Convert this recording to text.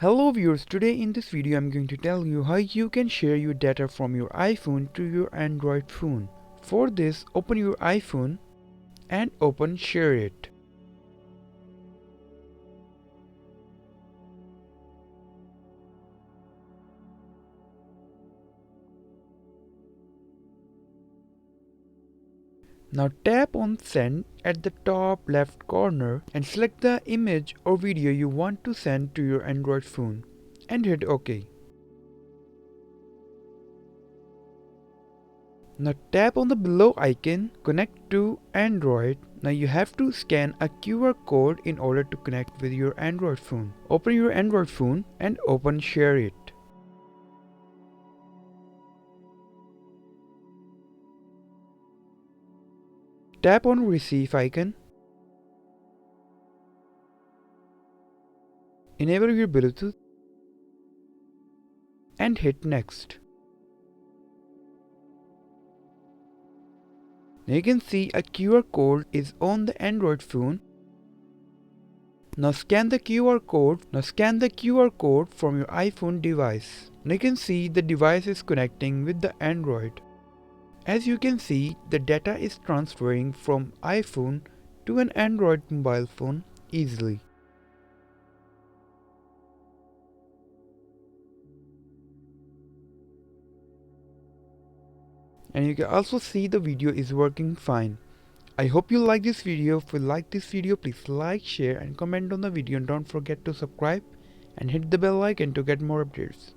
Hello viewers, today in this video I'm going to tell you how you can share your data from your iPhone to your Android phone. For this, open your iPhone and open SHAREit. Now tap on Send at the top left corner and select the image or video you want to send to your Android phone and hit OK. Now tap on the below icon, connect to Android. Now you have to scan a QR code in order to connect with your Android phone. Open your Android phone and open SHAREit. Tap on Receive icon. Enable your Bluetooth and hit Next. Now you can see a QR code is on the Android phone. Now scan the QR code from your iPhone device. Now you can see the device is connecting with the Android. As you can see, the data is transferring from iPhone to an Android mobile phone easily. And you can also see the video is working fine. I hope you like this video. If you like this video, please like, share and comment on the video, and don't forget to subscribe and hit the bell icon to get more updates.